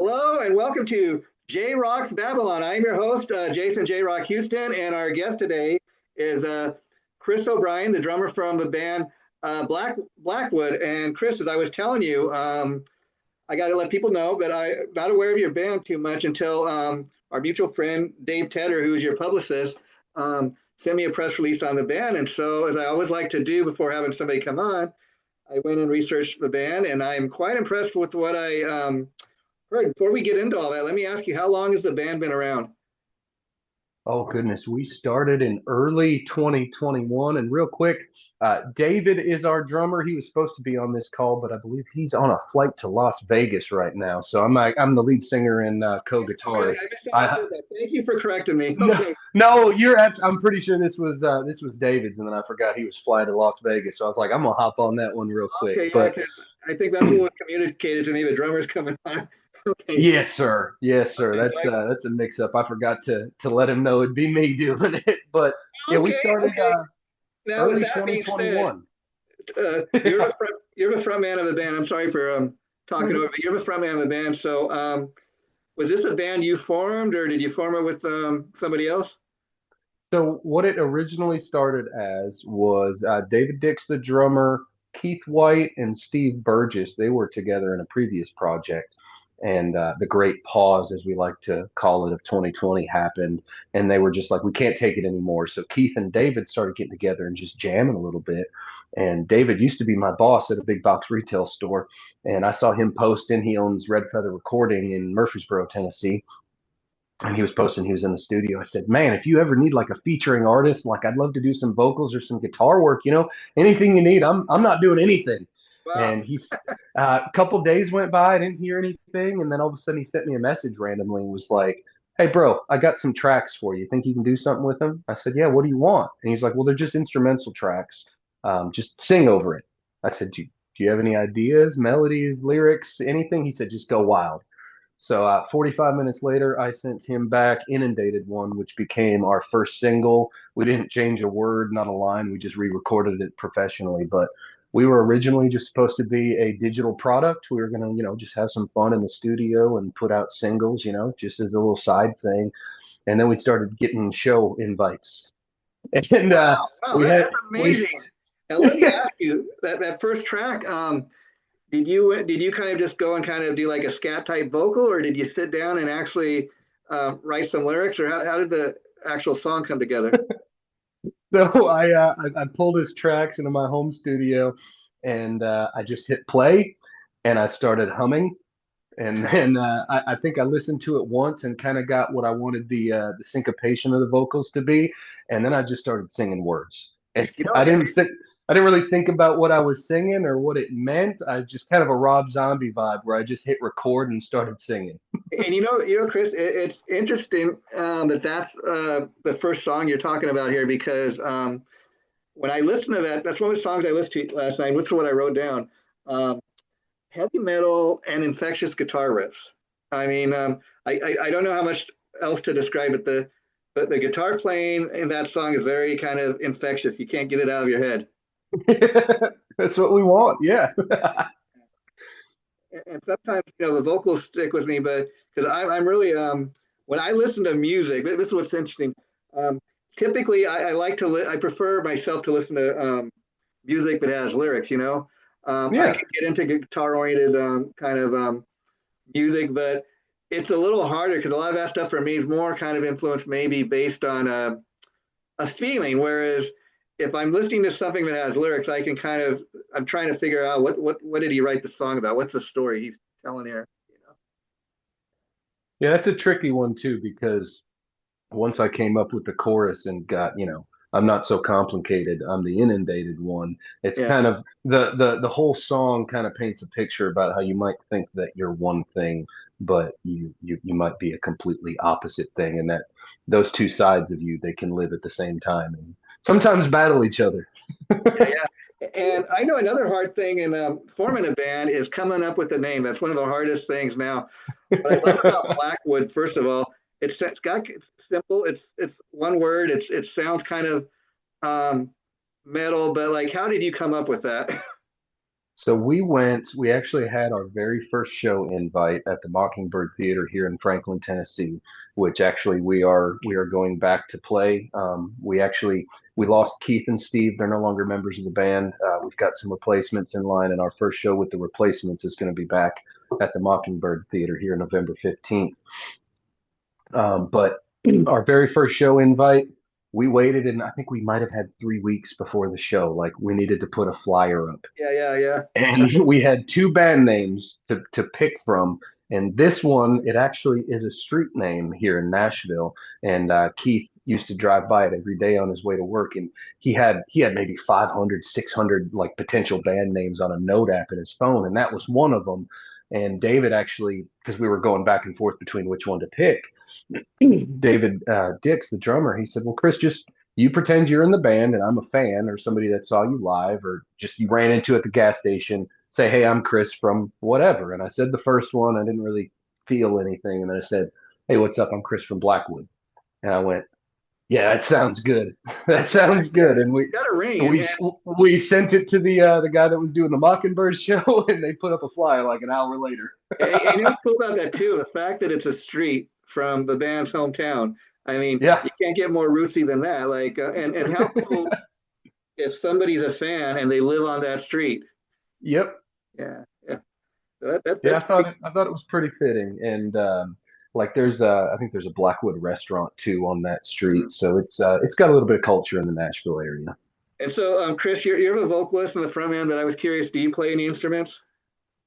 Hello and welcome to JRock's Babylon. I'm your host, Jason JRock Houston, and our guest today is Chris Obrein, the drummer from the band Blackwood. And Chris, as I was telling you, I got to let people know that I'm not aware of your band too much until our mutual friend Dave Tedder, who is your publicist, sent me a press release on the band. And so, as I always like to do before having somebody come on, I went and researched the band, and I'm quite impressed with what I heard. Before we get into all that, let me ask you, how long has the band been around? Oh goodness, we started in early 2021, and real quick, David is our drummer. He was supposed to be on this call, but I believe he's on a flight to Las Vegas right now. So I'm the lead singer and Sorry, co-guitarist. I I misunderstood that. Thank you for correcting me. no, Okay, no, I'm pretty sure this was David's, and then I forgot he was flying to Las Vegas. So I was like, I'm gonna hop on that one real quick. okay, yeah, But because I think that's what was communicated to me. The drummer's coming on. Okay, yes, sir. Yes, sir. okay, That's a mix up. I forgot to let him know it'd be me doing it. But yeah, we okay, started okay. Now, with early that being said, 2021. you're the front man of the band. I'm sorry for talking over, but you're the front man of the band. So, was this a band you formed, or did you form it with somebody else? So what it originally started as was David Dix, the drummer, Keith White, and Steve Burgess. They were together in a previous project, and the great pause, as we like to call it, of 2020 happened, and they were just like, we can't take it anymore. So Keith and David started getting together and just jamming a little bit. And David used to be my boss at a big box retail store, and I saw him posting. He owns Red Feather Recording in Murfreesboro, Tennessee, and he was posting he was in the studio. I said, man, if you ever need like a featuring artist, like I'd love to do some vocals or some guitar work, anything you need. I'm not doing anything. Wow. And he's a couple days went by, I didn't hear anything, and then all of a sudden he sent me a message randomly and was like, hey bro, I got some tracks for you, think you can do something with them? I said, yeah, what do you want? And he's like, well, they're just instrumental tracks, just sing over it. I said, do you have any ideas, melodies, lyrics, anything? He said, just go wild. So 45 minutes later, I sent him back Inundated One, which became our first single. We didn't change a word, not a line. We just re-recorded it professionally. But we were originally just supposed to be a digital product. We were going to, just have some fun in the studio and put out singles, just as a little side thing. And then we started getting show invites. And Wow, we had, that's we, amazing. Now let me ask you that first track. Did you kind of just go and kind of do like a scat type vocal, or did you sit down and actually write some lyrics, or how did the actual song come together? so I pulled his tracks into my home studio, and I just hit play, and I started humming, and then I think I listened to it once and kind of got what I wanted the syncopation of the vocals to be, and then I just started singing words. And You know, I didn't really think about what I was singing or what it meant. I just kind of a Rob Zombie vibe where I just hit record and started singing. and Chris, it's interesting that that's the first song you're talking about here because when I listen to that, that's one of the songs I listened to last night. What's what I wrote down? Um, Heavy metal and infectious guitar riffs. I mean, I don't know how much else to describe it. The guitar playing in that song is very kind of infectious. You can't get it out of your head. That's what we want. Yeah. And sometimes the vocals stick with me, but because I'm really when I listen to music, this is what's interesting. Um, Typically, I like to I prefer myself to listen to music that has lyrics. I Yeah. can get into guitar oriented kind of music, but it's a little harder because a lot of that stuff for me is more kind of influenced maybe based on a feeling. Whereas if I'm listening to something that has lyrics, I can kind of I'm trying to figure out what did he write the song about? What's the story he's telling here? Yeah, that's a tricky one too, because once I came up with the chorus and got, I'm not so complicated. I'm the inundated one. It's Yeah, kind of the whole song kind of paints a picture about how you might think that you're one thing, but you might be a completely opposite thing, and that those two sides of you, they can live at the same time and sometimes battle each other. yeah, yeah. And I know another hard thing in forming a band is coming up with a name. That's one of the hardest things now. What I love about Blackwood, first of all, it's simple. It's one word. It sounds kind of um, metal, but like, how did you come up with that? So we actually had our very first show invite at the Mockingbird Theater here in Franklin, Tennessee, which actually we are going back to play. We lost Keith and Steve. They're no longer members of the band. We've got some replacements in line, and our first show with the replacements is going to be back at the Mockingbird Theater here November 15th. But our very first show invite, we waited, and I think we might have had 3 weeks before the show. Like we needed to put a flyer up, Yeah, yeah, yeah. and we had two band names to pick from. And this one, it actually is a street name here in Nashville. And Keith used to drive by it every day on his way to work, and he had maybe 500, 600 like potential band names on a note app in his phone, and that was one of them. And David actually, because we were going back and forth between which one to pick, David Dix, the drummer, he said, "Well, Chris, just you pretend you're in the band and I'm a fan or somebody that saw you live or just you ran into at the gas station. Say, hey, I'm Chris from whatever." And I said the first one, I didn't really feel anything. And then I said, "Hey, what's up? I'm Chris from Blackwood." And I went, "Yeah, that sounds good. That Yeah, sounds yeah. good." And we Got a ring, we we sent it to the guy that was doing the Mockingbird show, and they put up a flyer like an hour later. and what's cool about that too, the fact that it's a street from the band's hometown. I mean, Yeah. you can't get more rootsy than that. Like, and how cool if somebody's a fan and they live on that street. Yep. Yeah, yeah. So that, that's Yeah, I that's thought it was pretty fitting, and like I think there's a Blackwood restaurant too on that street, so it's got a little bit of culture in the Nashville area. And so, Chris, you're a vocalist in the front end, but I was curious, do you play any instruments?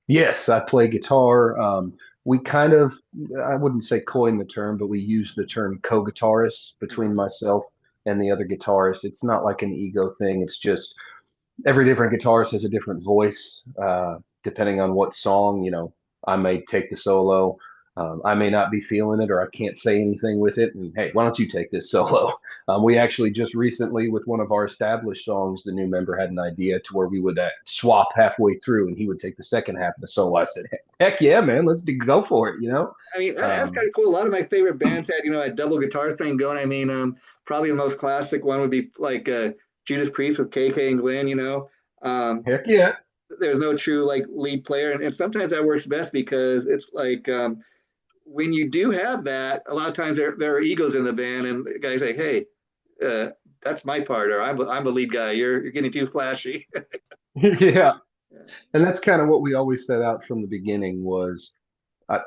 Yes, I play guitar. We kind of, I wouldn't say coined the term, but we use the term co-guitarist between Mhm. myself and the other guitarist. It's not like an ego thing. It's just every different guitarist has a different voice, depending on what song, I may take the solo. I may not be feeling it or I can't say anything with it. And hey, why don't you take this solo? We actually just recently, with one of our established songs, the new member had an idea to where we would swap halfway through and he would take the second half of the solo. I said, heck yeah, man, go for it. I mean, that's Um, kind of cool. A lot of my favorite bands had, a double guitar thing going. I mean, probably the most classic one would be like Judas Priest with KK and Glenn. Um, Heck yeah. there's no true like lead player. And sometimes that works best because it's like when you do have that, a lot of times there are egos in the band and the guy's like, hey, uh, that's my part, or I'm the lead guy. You're getting too flashy. Yeah. And that's kind of what we always set out from the beginning was uh,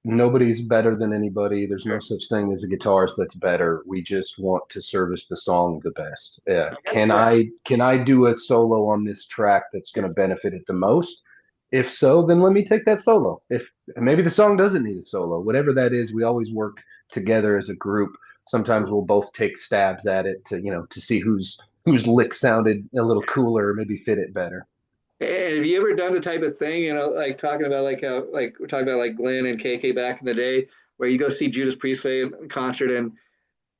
nobody's better than anybody. There's no Sure. such thing as a guitarist that's better. We just want to service the song the best. Yeah. Can Yeah. I do a solo on this track that's going Yeah. to benefit it the most? If so, then let me take that solo. If maybe the song doesn't need a solo, whatever that is, we always work together as a group. Sometimes we'll both take stabs at it to see whose lick sounded a little cooler, maybe fit it better. And have you ever done the type of thing, like talking about like how like we're talking about like Glenn and KK back in the day, where you go see Judas Priest in concert and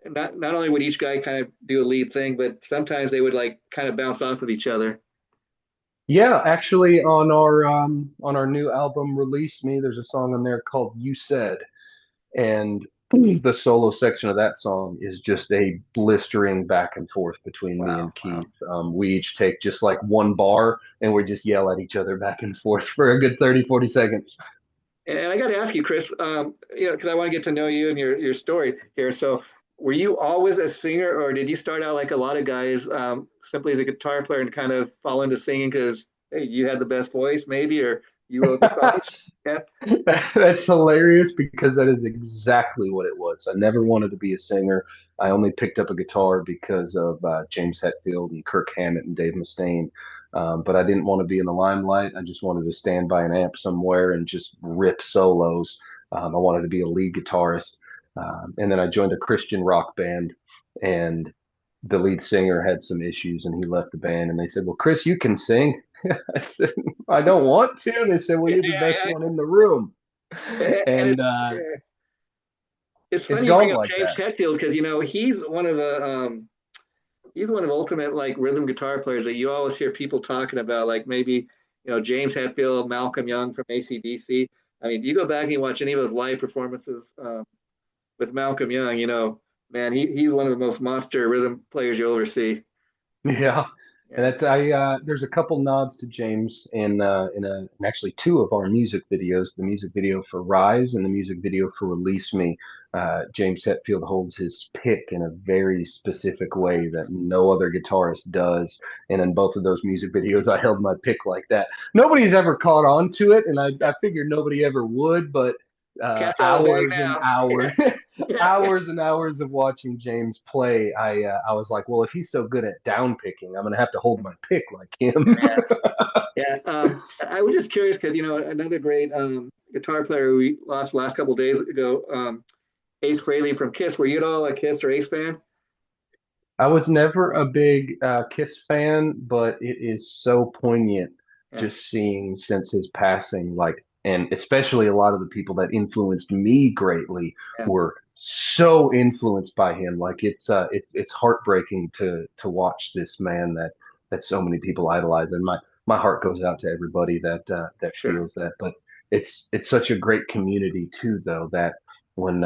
not only would each guy kind of do a lead thing, but sometimes they would like kind of bounce off of each other. Yeah, actually, on our new album "Release Me," there's a song on there called "You Said," and the solo section of that song is just a blistering back and forth between me Wow, and wow. Keith. We each take just like one bar and we just yell at each other back and forth for a good 30, 40 seconds. And I got to ask you, Chris, because I want to get to know you and your story here. So, were you always a singer, or did you start out like a lot of guys, simply as a guitar player and kind of fall into singing because hey, you had the best voice, maybe, or you wrote the songs? Yeah. That's hilarious because that is exactly what it was. I never wanted to be a singer. I only picked up a guitar because of James Hetfield and Kirk Hammett and Dave Mustaine. But I didn't want to be in the limelight. I just wanted to stand by an amp somewhere and just rip solos. I wanted to be a lead guitarist. And then I joined a Christian rock band, and the lead singer had some issues and he left the band. And they said, "Well, Chris, you can sing." I said, "I don't want to." And they said, "Well, Yeah, you're the best one in the room." and And it's it's funny you bring gone up like James that. Hetfield because he's one of the ultimate like rhythm guitar players that you always hear people talking about, like maybe James Hetfield, Malcolm Young from AC/DC. I mean, you go back and you watch any of those live performances with Malcolm Young, man, he's one of the most monster rhythm players you'll ever see. Yeah. And Yeah. that's there's a couple nods to James in actually two of our music videos, the music video for Rise and the music video for Release Me. James Hetfield holds his pick in a very specific way that no other guitarist does. And in both of those music videos, I held my pick like that. Nobody's ever caught on to it, and I figured nobody ever would, but Cat's out of the bag hours and now. hours Yeah. hours and hours of watching James play, I was like, well, if he's so good at down picking, I'm gonna have to hold my pick like him. Yeah. I was just curious because, another great guitar player we lost last couple of days ago, Ace Frehley from Kiss. Were you at all a Kiss or Ace fan? I was never a big Kiss fan, but it is so poignant Yeah. just seeing since his passing, like, and especially a lot of the people that influenced me greatly Yeah. were so influenced by him. Like it's heartbreaking to watch this man that so many people idolize, and my heart goes out to everybody that Sure. feels that. But it's such a great community too, though, that when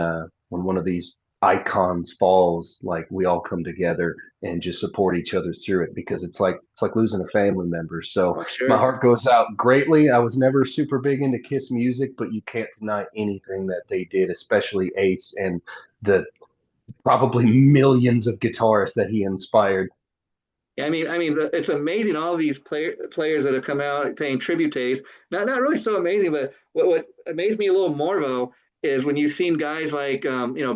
one of these icons falls, like we all come together and just support each other through it because it's like losing a family member. So Oh, my sure. heart goes out greatly. I was never super big into Kiss music, but you can't deny anything that they did, especially Ace and the probably millions of guitarists that he inspired. Yeah, I mean, it's amazing all these players that have come out paying tribute to Ace. Not really so amazing, but what amazed me a little more though is when you've seen guys like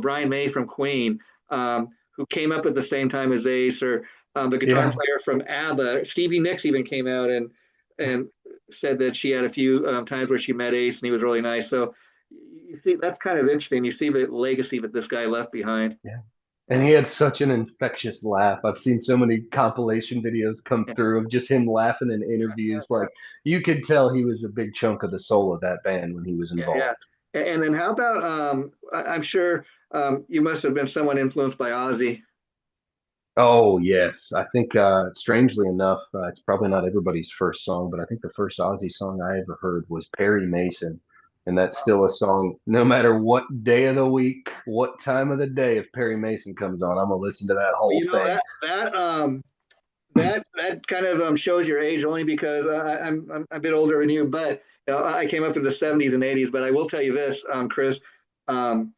Brian May from Queen, who came up at the same time as Ace, or the guitar Yeah, player from ABBA, Stevie Nicks even came out and said that she had a few times where she met Ace and he was really nice. So you see, that's kind of interesting. You see the legacy that this guy left behind. yeah. And Yeah, he had such an infectious laugh. I've seen so many compilation videos come yeah, through of just him laughing in interviews. yeah. Like you could tell he was a big chunk of the soul of that band when he was Yeah, yeah. involved. And then how about I'm sure you must have been somewhat influenced by Ozzy. Oh, yes. I think, strangely enough, it's probably not everybody's first song, but I think the first Ozzy song I ever heard was Perry Mason. And that's still a song, no matter what day of the week, what time of the day, if Perry Mason comes on, I'm gonna listen to that Well, whole thing. that kind of shows your age only because I'm a bit older than you, but I came up in the 70s and 80s. But I will tell you this, Chris, um,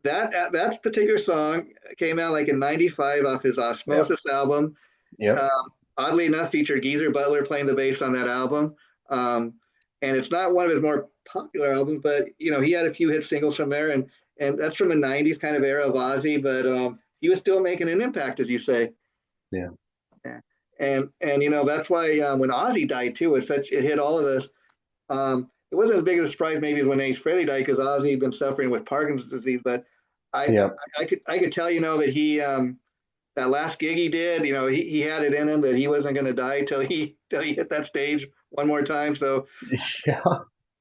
that particular song came out like in '95 off his Yep. Osmosis album. Yep. Um, Oddly enough, featured Geezer Butler playing the bass on that album. Um, and it's not one of his more popular albums, but he had a few hit singles from there, and that's from the '90s kind of era of Ozzy. But he was still making an impact, as you say. Yeah. Yeah. And that's why when Ozzy died too, it hit all of us. It wasn't as big of a surprise maybe as when Ace Frehley died because Ozzy had been suffering with Parkinson's disease, but I Yep. I could tell that he that last gig he did, he had it in him that he wasn't going to die till he hit that stage one more time. So Yeah.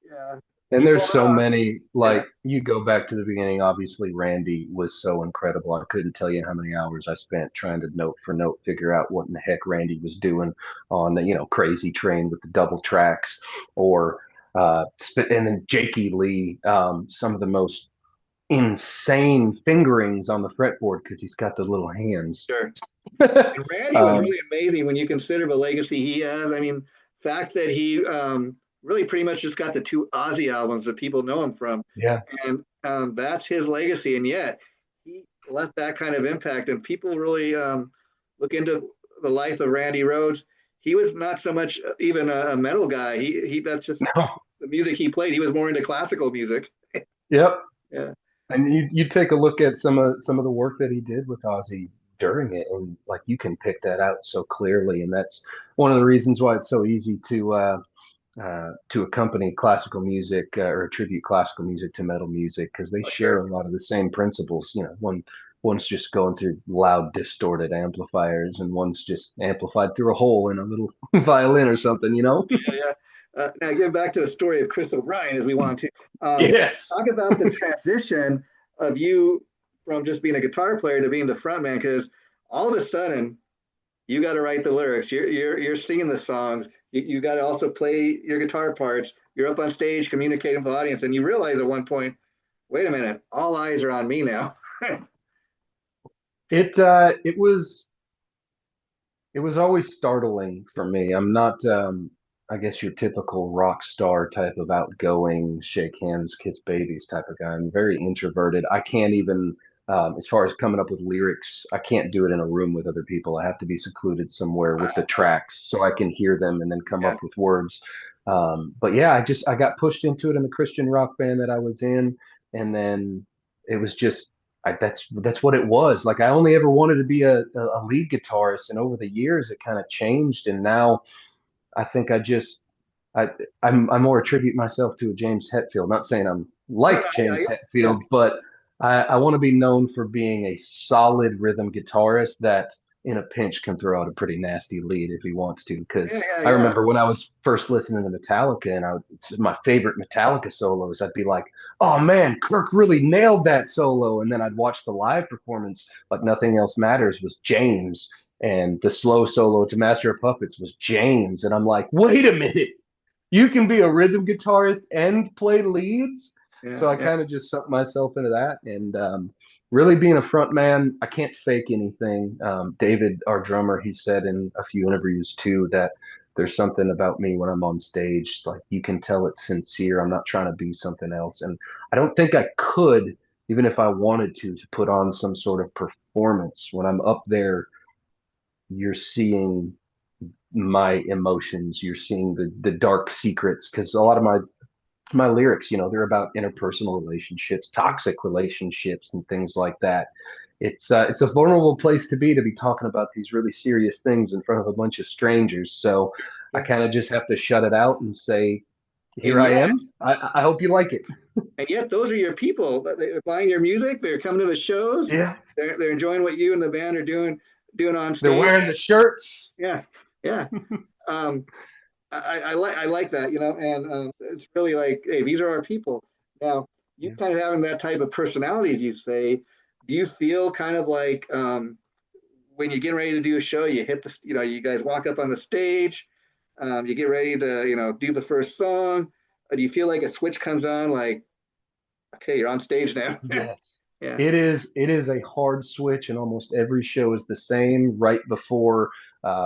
yeah, And he there's pulled it so off. many, Yeah, like you go back to the beginning, obviously Randy was so incredible. I couldn't tell you how many hours I spent trying to note for note figure out what in the heck Randy was doing on the, Crazy Train with the double tracks or and then Jakey Lee, some of the most insane fingerings on the fretboard because he's got the little hands. sure. And Randy was um, really amazing when you consider the legacy he has. I mean, fact that he really pretty much just got the two Ozzy albums that people know him from, yeah, and that's his legacy. And yet, he left that kind of impact, and people really look into the life of Randy Rhoads. He was not so much even a metal guy. He that's just no, the music he played. He was more into classical music. yep. Yeah, And you take a look at some of the work that he did with Ozzy during it, and like you can pick that out so clearly, and that's one of the reasons why it's so easy to accompany classical music or attribute classical music to metal music because they oh, share sure. a lot of the same principles. One's just going through loud, distorted amplifiers, and one's just amplified through a hole in a little violin or something. Yeah, yeah. Now, getting back to the story of Chris O'Brien, as we want to Yes. talk about the transition of you from just being a guitar player to being the front man, because all of a sudden you got to write the lyrics. You're singing the songs. You got to also play your guitar parts. You're up on stage communicating with the audience, and you realize at one point, wait a minute, all eyes are on me now. It was it was always startling for me. I'm not, I guess, your typical rock star type of outgoing, shake hands, kiss babies type of guy. I'm very introverted. I can't even, as far as coming up with lyrics, I can't do it in a room with other people. I have to be secluded somewhere with the tracks so I can hear them and then come Yeah. up with words. But yeah, I got pushed into it in the Christian rock band that I was in, and then it was just that's what it was. Like I only ever wanted to be a lead guitarist, and over the years it kind of changed, and now I think I I more attribute myself to a James Hetfield. Not saying I'm No, no, like James yeah, Hetfield, but I want to be known for being a solid rhythm guitarist that in a pinch can throw out a pretty nasty lead if he wants to. yeah, Because yeah, I yeah. remember when I was first listening to Metallica and it's my favorite Metallica solos, I'd be like, oh man, Kirk really nailed that solo. And then I'd watch the live performance like Nothing Else Matters was James. And the slow solo to Master of Puppets was James. And I'm like, wait a minute, you can be a rhythm guitarist and play leads. Yeah, So I yeah. kind of just sucked myself into that. And really being a front man, I can't fake anything. David, our drummer, he said in a few interviews too that there's something about me when I'm on stage, like you can tell it's sincere. I'm not trying to be something else. And I don't think I could, even if I wanted to put on some sort of performance. When I'm up there, you're seeing my emotions. You're seeing the dark secrets because a lot of my lyrics, they're about interpersonal relationships, toxic relationships, and things like that. It's a vulnerable place to be talking about these really serious things in front of a bunch of strangers. So I Yeah. kind of just have to shut it out and say, And "Here I yet, am. I hope you like it." and yet, those are your people. They're buying your music. They're coming to the shows. Yeah, They're enjoying what you and the band are doing on they're stage. wearing the shirts. Yeah, yeah. Um, I like that, and it's really like, hey, these are our people. Now, you Yeah. kind of having that type of personality, as you say, do you feel kind of like when you're getting ready to do a show, you hit you guys walk up on the stage, you get ready to, do the first song. Do you feel like a switch comes on, like, okay, you're on stage now? Yes. Yeah. It is a hard switch, and almost every show is the same. Right before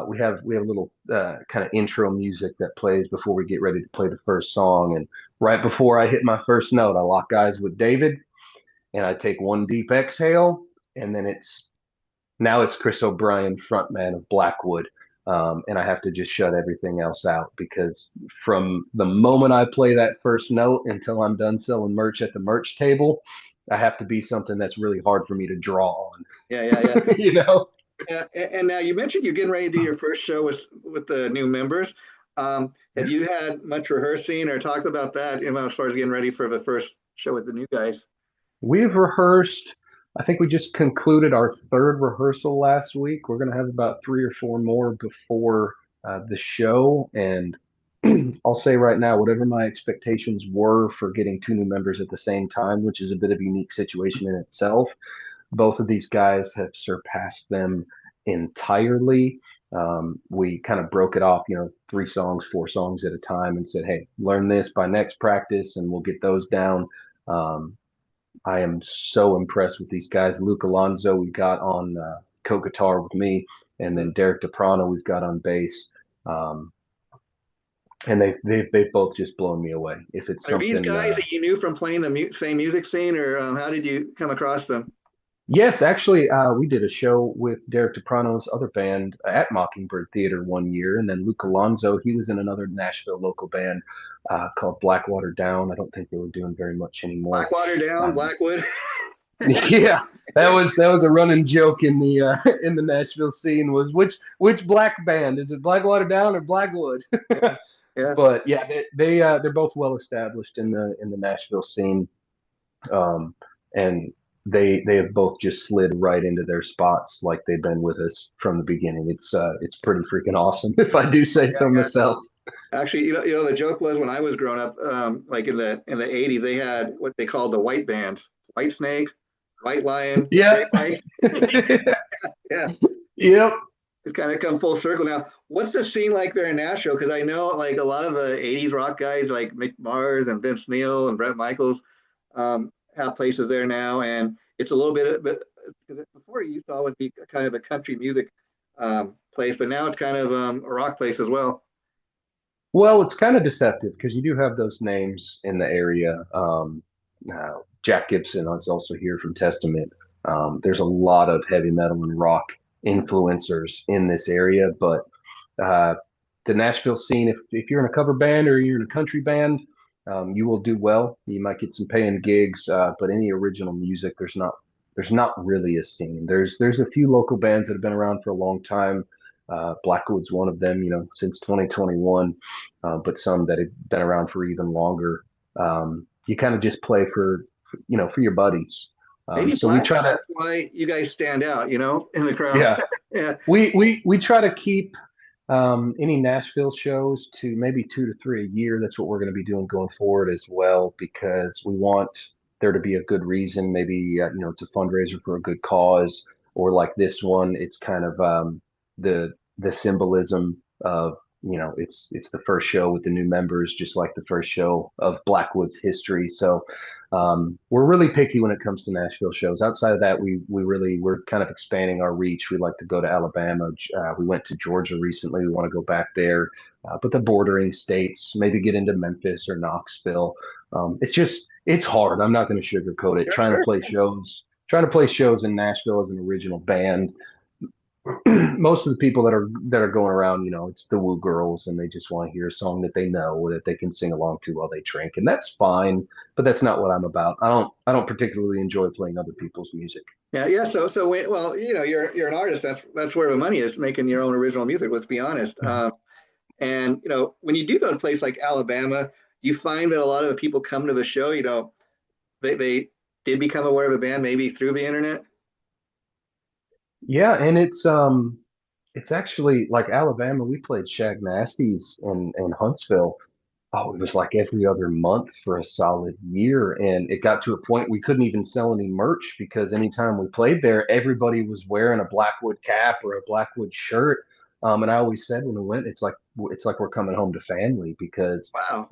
we have a little kind of intro music that plays before we get ready to play the first song, and right before I hit my first note, I lock eyes with David, and I take one deep exhale, and then it's Chris Obrein, frontman of Blackwood. And I have to just shut everything else out because from the moment I play that first note until I'm done selling merch at the merch table, I have to be something that's really hard for me to draw on. Yeah, yeah, yeah. you know? Yeah, and now you mentioned you're getting ready to do your first show with the new members. Have Yeah. you had much rehearsing or talked about that, as far as getting ready for the first show with the new guys? We've rehearsed. I think we just concluded our third rehearsal last week. We're going to have about three or four more before the show. And I'll say right now, whatever my expectations were for getting two new members at the same time, which is a bit of a unique situation in itself, both of these guys have surpassed them entirely. We kind of broke it off, three songs, four songs at a time, and said, "Hey, learn this by next practice, and we'll get those down." Um, I am so impressed with these guys. Luke Alonso, we got on co-guitar with me, and then Derek DePrano, we've got on bass. Um, and they've both just blown me away. If it's Are these something, guys that you knew from playing the same music scene, or how did you come across them? yes, actually, we did a show with Derek DePrano's other band at Mockingbird Theater one year, and then Luke Alonso, he was in another Nashville local band called Blackwater Down. I don't think they were doing very much anymore. Blackwater Down, Um, Blackwood. Yeah, that was a running joke in the in the Nashville scene was which black band is it Blackwater Down or Blackwood? Yeah, yeah. But yeah, they're both well established in the Nashville scene, um, and they have both just slid right into their spots like they've been with us from the beginning. It's pretty freaking awesome if I do say so Yeah. myself. Actually, the joke was when I was growing up, like in the '80s, they had what they called the white bands: White Snake, White Lion, Yeah, Great White. Yeah, yep. it's kind of come full circle now. What's the scene like there in Nashville? Because I know like a lot of the '80s rock guys like Mick Mars and Vince Neil and Bret Michaels have places there now, and it's a little bit, but before it used to always be kind of the country music. place, but now it's kind of a rock place as well. Well, it's kind of deceptive because you do have those names in the area. Jack Gibson is also here from Testament. There's a lot of heavy metal and rock influencers in this area, but uh, the Nashville scene, if you're in a cover band or you're in a country band, you will do well. You might get some paying gigs, but any original music, there's not really a scene. There's a few local bands that have been around for a long time. Blackwood's one of them, since 2021, but some that have been around for even longer. You kind of just play for your buddies. Maybe So we try Blackwood, to, that's why you guys stand out, in the crowd. yeah, Yeah. we try to keep any Nashville shows to maybe 2 to 3 a year. That's what we're going to be doing going forward as well, because we want there to be a good reason. Maybe it's a fundraiser for a good cause, or like this one, it's kind of the symbolism of it's the first show with the new members, just like the first show of Blackwood's history. So we're really picky when it comes to Nashville shows. Outside of that, we're kind of expanding our reach. We like to go to Alabama. We went to Georgia recently. We want to go back there, but the bordering states, maybe get into Memphis or Knoxville. It's hard. I'm not going to sugarcoat it. Sure, sure. Trying to play shows in Nashville as an original band. Most of the people that are going around, it's the woo girls, and they just want to hear a song that they know or that they can sing along to while they drink, and that's fine. But that's not what I'm about. I don't particularly enjoy playing other people's music. Yeah, yeah. Well, you're an artist. That's where the money is, making your own original music. Let's be honest. And when you do go to a place like Alabama, you find that a lot of the people come to the show. They did become aware of the band maybe through the internet. Yeah, and it's actually like Alabama. We played Shag Nasty's in Huntsville. Oh, it was like every other month for a solid year. And it got to a point we couldn't even sell any merch because anytime we played there, everybody was wearing a Blackwood cap or a Blackwood shirt. And I always said when we went, it's like we're coming home to family because Wow.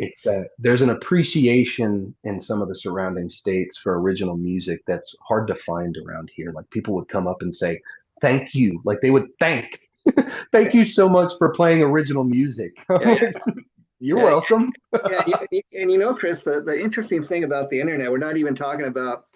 there's an appreciation in some of the surrounding states for original music that's hard to find around here. Like people would come up and say, "Thank you." Like they would thank you so much for playing original music. Yeah, yeah, You're yeah, welcome. yeah. And Chris, the interesting thing about the internet, we're not even talking about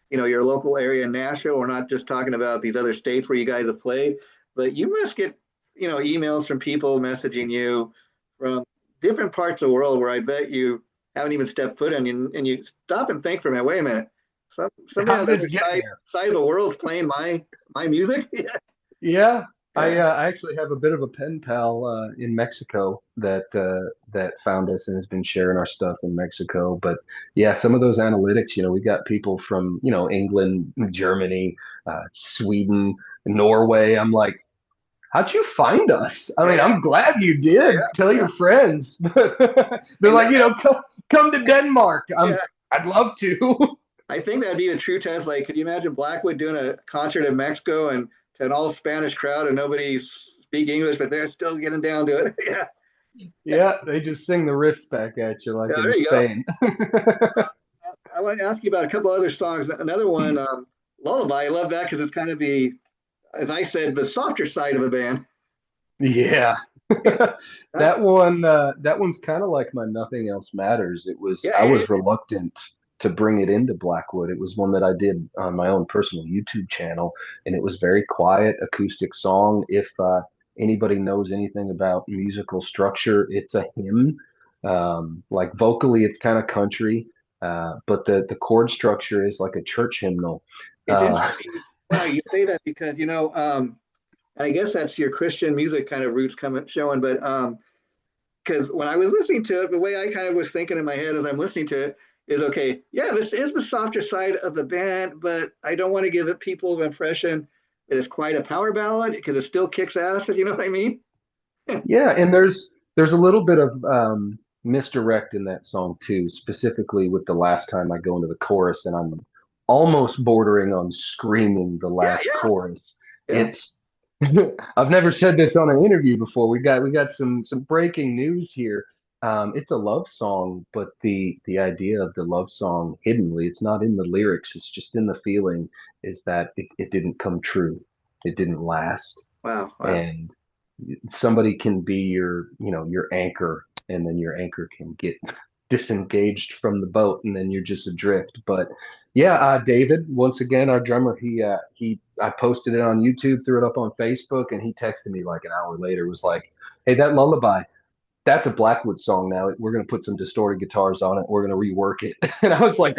your local area in Nashville. We're not just talking about these other states where you guys have played, but you must get emails from people messaging you from different parts of the world where I bet you haven't even stepped foot in, and you stop and think for a minute. Wait a minute, somebody How on did the this other get side here? side of the world's playing my music. Yeah, Yeah, I yeah. I actually have a bit of a pen pal in Mexico that found us and has been sharing our stuff in Mexico. But yeah, some of those analytics, we got people from England, Germany, Sweden, Norway. I'm like, how'd you find us? I mean, Yeah, I'm glad you yeah, did. Tell yeah. your friends. They're And like, come to Denmark. yeah, I'd love to. I think that'd be a true test. Like, could you imagine Blackwood doing a concert in Mexico and to an all Spanish crowd and nobody speak English, but they're still getting down to it? Yeah, Yeah, they just sing the riffs back at you like yeah. in There you go. Spain. I want to ask you about a couple other songs. Another one, Lullaby. I love that because it's kind of as I said, the softer side of the band. Yeah. That, That one's kind of like my Nothing Else Matters. yeah, I it was is. reluctant to bring it into Blackwood. It was one that I did on my own personal YouTube channel, and it was very quiet acoustic song. If anybody knows anything about musical structure, it's a hymn. Like vocally, it's kind of country, but the chord structure is like a church hymnal. It's Uh, interesting. Wow, you say that because I guess that's your Christian music kind of roots coming showing. But because when I was listening to it, the way I kind of was thinking in my head as I'm listening to it is, okay, yeah, this is the softer side of the band, but I don't want to give the people the impression that it's quite a power ballad because it still kicks ass, if you know what I mean. Yeah, and there's a little bit of misdirect in that song too, specifically with the last time I go into the chorus and I'm almost bordering on screaming the Yeah, last yeah, chorus. yeah. It's I've never said this on an interview before. We got some breaking news here. It's a love song, but the idea of the love song hiddenly, it's not in the lyrics, it's just in the feeling, is that it didn't come true. it didn't last. Wow, wow. And somebody can be your anchor, and then your anchor can get disengaged from the boat, and then you're just adrift. But yeah, David, once again, our drummer, I posted it on YouTube, threw it up on Facebook, and he texted me like an hour later, was like, "Hey, that lullaby, that's a Blackwood song now. We're gonna put some distorted guitars on it. We're gonna rework it." And I was like,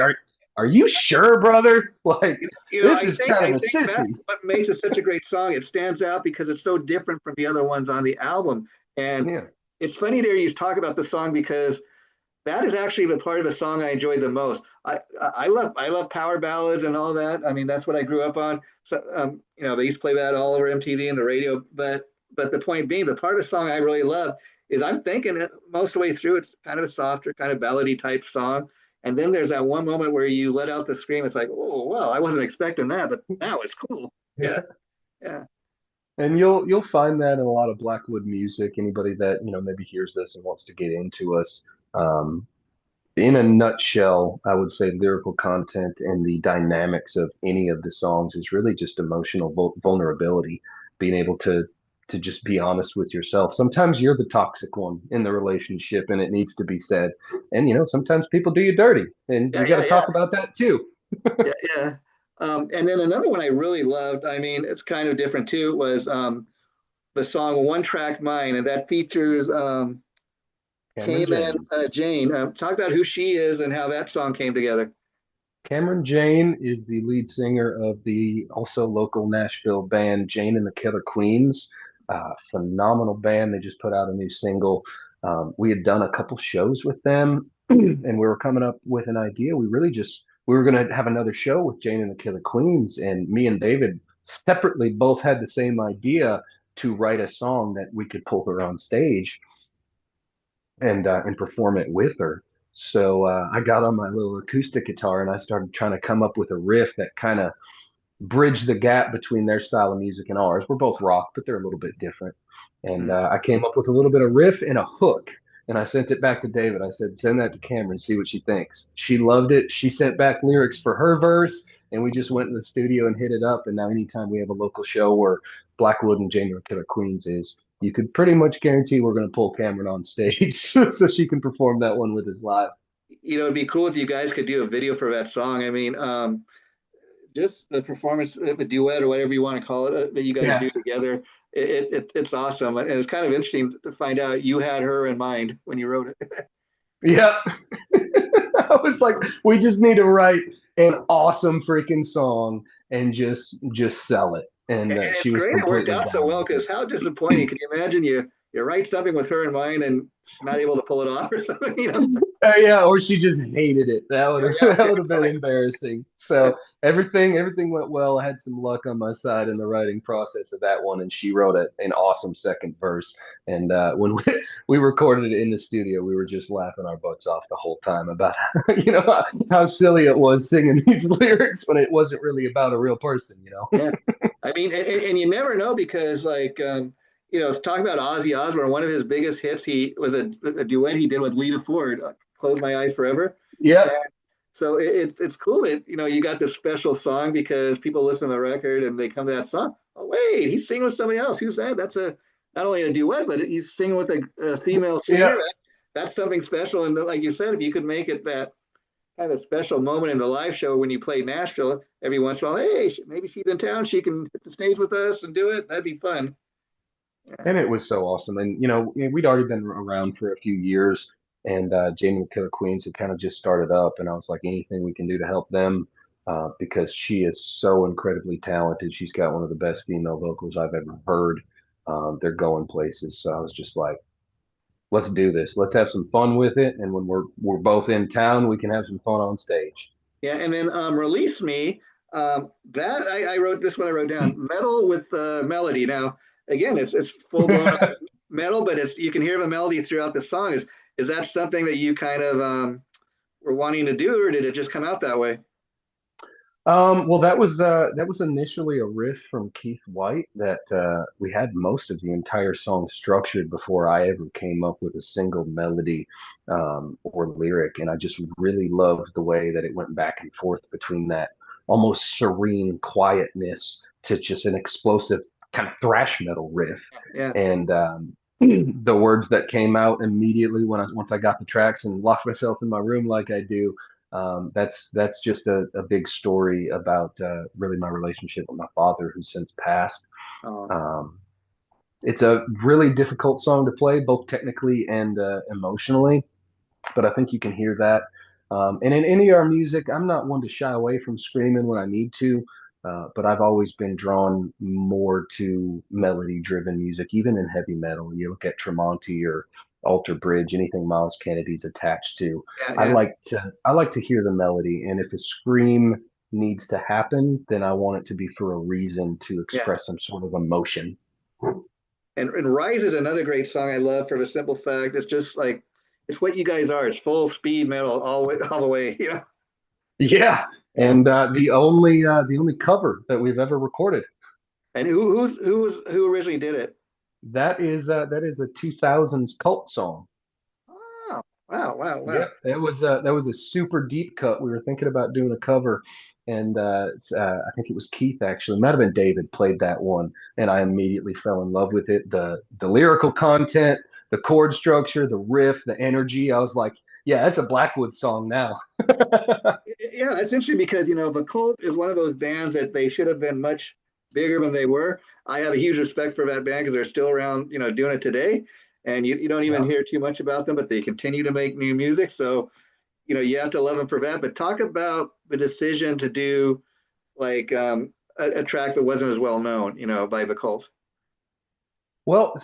"Are you sure, brother? Like, this I is think kind of I a think that's sissy." what makes it such a great song. It stands out because it's so different from the other ones on the album. And Yeah, it's funny to hear you talk about the song because that is actually the part of the song I enjoyed the most. I love power ballads and all that. I mean, that's what I grew up on. So they used to play that all over MTV and the radio. But the point being, the part of the song I really love is I'm thinking it most of the way through. It's kind of a softer, kind of ballady type song. And then there's that one moment where you let out the scream. It's like, oh wow, I wasn't expecting that, but that was cool. Yeah, yeah, and you'll find that in a lot of Blackwood music. Anybody that maybe hears this and wants to get into us, um, in a nutshell, I would say lyrical content and the dynamics of any of the songs is really just emotional vulnerability, being able to just be honest with yourself. Sometimes you're the toxic one in the relationship, and it needs to be said. And sometimes people do you dirty, and yeah, you got yeah, to yeah, talk about that too. yeah, yeah. And then another one I really loved. I mean, it's kind of different too. Was the song "One Track Mind," and that features Cameron Cayman James. Jane. Talk about who she is and how that song came together. Cameron Jane is the lead singer of the also local Nashville band Jane and the Killer Queens. Phenomenal band. They just put out a new single. We had done a couple shows with them, and we were coming up with an idea. We were going to have another show with Jane and the Killer Queens, and me and David separately both had the same idea to write a song that we could pull her on stage and perform it with her. So I got on my little acoustic guitar and I started trying to come up with a riff that kind of bridged the gap between their style of music and ours. We're both rock, but they're a little bit different. And Mm. I came up with a little bit of riff and a hook. And I sent it back to David. I said, send that to Cameron, see what she thinks. She loved it. She sent back lyrics for her verse, and we just went in the studio and hit it up. And now, anytime we have a local show where Blackwood and Jane Killer Queens is, you could pretty much guarantee we're going to pull Cameron on stage so she can perform that one with us live. It'd be cool if you guys could do a video for that song. I mean, just the performance, a duet or whatever you want to call it, that you guys Yeah. do together. It's awesome, and it's kind of interesting to find out you had her in mind when you wrote it. Yep. I was like, we just need to write an awesome freaking song and just sell it. And And she it's was great it worked completely out so down well with it. because how disappointing can you imagine you write something with her in mind and she's not able to pull it off or something. Yeah, or she just hated it. That would Yeah, have yeah, that would have been exactly. embarrassing. So everything went well. I had some luck on my side in the writing process of that one, and she wrote an awesome second verse. And when we recorded it in the studio, we were just laughing our butts off the whole time about how silly it was singing these lyrics when it wasn't really about a real person. Yeah. I mean, and you never know because, like, it's talking about Ozzy Osbourne. One of his biggest hits, he was a duet he did with Lita Ford, "Close My Eyes Forever." Yep. And so it's cool that you got this special song because people listen to the record and they come to that song. Oh wait, he's singing with somebody else. Who's that? That's a not only a duet, but he's singing with a female singer. Yep. That's something special. And like you said, if you could make it that kind of special moment in the live show when you play Nashville every once in a while. Hey, maybe she's in town. She can hit the stage with us and do it. That'd be fun. Yeah, And it was so awesome. And we'd already been around for a few years, and Jamie and the Killer Queens had kind of just started up, and I was like, anything we can do to help them, because she is so incredibly talented. She's got one of the best female vocals I've ever heard. They're going places. So I was just like, let's do this. Let's have some fun with it. And when we're both in town, we can have some fun on stage. yeah. And then "Release Me." That I wrote this one. I wrote down metal with melody. Now again, it's full blown metal, but it's you can hear the melody throughout the song. Is that something that you kind of were wanting to do, or did it just come out that way? Well, that was initially a riff from Keith White that we had most of the entire song structured before I ever came up with a single melody or lyric, and I just really loved the way that it went back and forth between that almost serene quietness to just an explosive kind of thrash metal riff. Yeah. And the words that came out immediately once I got the tracks and locked myself in my room like I do, that's just a big story about really my relationship with my father, who's since passed. Oh, Um, it's a really difficult song to play, both technically and emotionally, but I think you can hear that. And in any of our music, I'm not one to shy away from screaming when I need to, but I've always been drawn more to melody-driven music, even in heavy metal. You look at Tremonti or Alter Bridge, anything Miles Kennedy's attached to. yeah, I yeah, like to I like to hear the melody, and if a scream needs to happen, then I want it to be for a reason to yeah. express some sort of emotion. And Rise is another great song I love for the simple fact it's just like it's what you guys are. It's full speed metal all the way. You know. Yeah, Yeah. and the only cover that we've ever recorded. And who originally did it? That is a 2000s cult song. Oh, wow, wow, wow. Yep, that was a super deep cut. We were thinking about doing a cover, and I think it was Keith actually, might have been David played that one, and I immediately fell in love with it. The lyrical content, the chord structure, the riff, the energy. I was like, yeah, that's a Blackwood song now. Yeah, that's interesting because the Cult is one of those bands that they should have been much bigger than they were. I have a huge respect for that band because they're still around, doing it today, and you don't even Yeah. hear too much about them, but they continue to make new music. So you have to love them for that. But talk about the decision to do like a track that wasn't as well known, by the Cult. Well,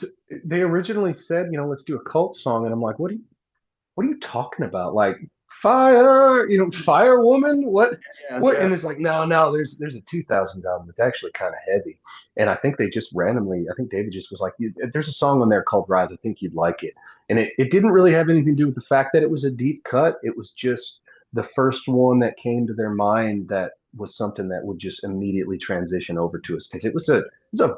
they originally said, let's do a cult song, and I'm like, what are you talking about? Like fire, fire woman? Yeah, What? yeah, And it's like, no, there's a 2000 album that's actually kind of heavy. And I think they just randomly, I think David just was like, there's a song on there called Rise. I think you'd like it. And it didn't really have anything to do with the fact that it was a deep cut. It was just the first one that came to their mind that was something that would just immediately transition over to us because it was a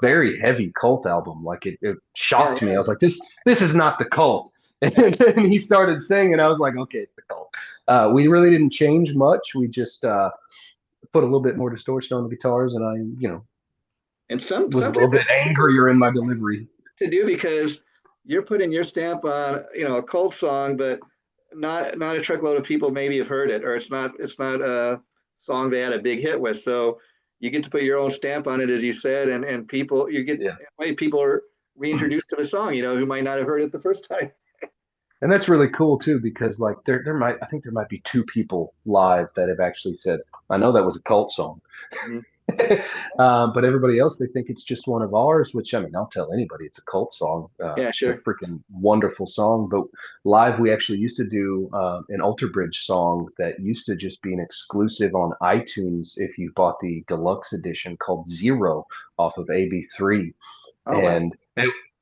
very heavy cult album. Like it yeah, shocked me. I yeah. was like, this is not the cult. And then he started singing. I was like, okay, it's the cult. We really didn't change much. We just put a little bit more distortion on the guitars, and I, And was a sometimes little bit it's easier angrier in my delivery. to do because you're putting your stamp on a Cult song, but not a truckload of people maybe have heard it, or it's not a song they had a big hit with. So you get to put your own stamp on it, as you said, and people you get Yeah. people are reintroduced to the song, who might not have heard it the first time. And that's really cool too, because like there might I think there might be two people live that have actually said, I know that was a cult song. Mhm. But everybody else, they think it's just one of ours, which I mean, I'll tell anybody it's a cult song. Yeah, It's a sure. freaking wonderful song. But live, we actually used to do an Alter Bridge song that used to just be an exclusive on iTunes if you bought the deluxe edition called Zero off of AB3. Oh wow. And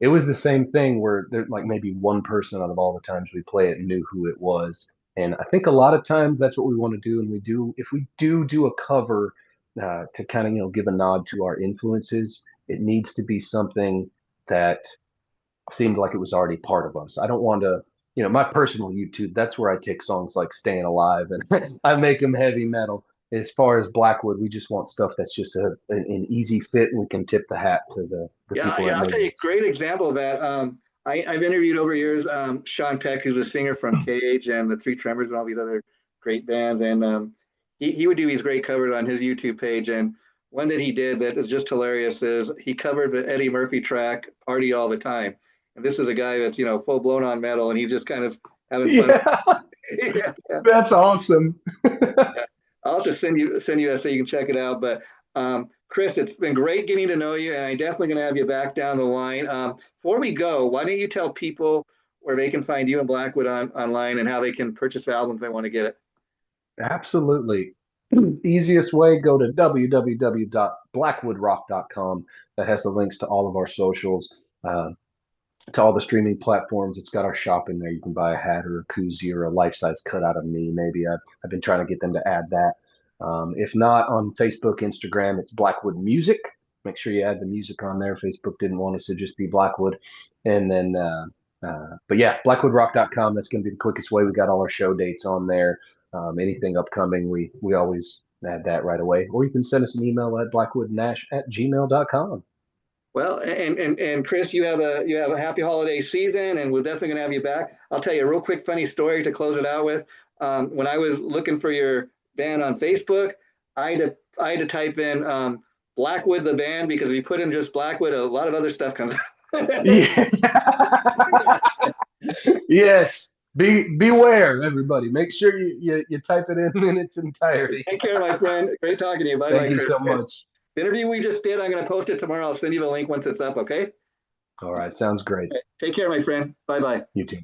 it was the same thing where there like maybe one person out of all the times we play it knew who it was. And I think a lot of times that's what we want to do. And we do, if we do a cover to kind of, give a nod to our influences, it needs to be something that seemed like it was already part of us. I don't want to, my personal YouTube, that's where I take songs like Staying Alive and I make them heavy metal. As far as Blackwood, we just want stuff that's just an easy fit and we can tip the hat to the Yeah, people yeah. that I'll made tell you a us. great example of that. I've interviewed over years Sean Peck, who's a singer from Cage and the Three Tremors and all these other great bands, and he would do these great covers on his YouTube page. And one that he did that is just hilarious is he covered the Eddie Murphy track "Party All the Time," and this is a guy that's full blown on metal, and he's just kind of having fun. Yeah, Yeah, yeah. that's awesome. I'll have to send you that so you can check it out. But Chris, it's been great getting to know you, and I'm definitely going to have you back down the line. Before we go, why don't you tell people where they can find you and Blackwood online and how they can purchase the album if they want to get it? Absolutely. Easiest way, go to www.blackwoodrock.com. That has the links to all of our socials, uh, to all the streaming platforms. It's got our shop in there. You can buy a hat or a koozie or a life size cutout of me. Maybe I've been trying to get them to add that. If not, on Facebook, Instagram, it's Blackwood Music. Make sure you add the music on there. Facebook didn't want us to just be Blackwood. And then, but yeah, blackwoodrock.com. That's going to be the quickest way. We got all our show dates on there. Anything upcoming, we always add that right away. Or you can send us an email at blackwoodnash@gmail.com. Well, and Chris, you have a happy holiday season, and we're definitely gonna have you back. I'll tell you a real quick funny story to close it out with. When I was looking for your band on Facebook, I had to type in Blackwood the band, because if you put in just Blackwood, a lot of other stuff comes up. Yeah. Yes. Beware, everybody. Make sure you type it in its entirety. Take care, my friend. Great talking to you. Bye bye, Thank you Chris. so much. The interview we just did, I'm going to post it tomorrow. I'll send you the link once it's up. Okay. All right, sounds great. Take care, my friend. Bye bye. You too.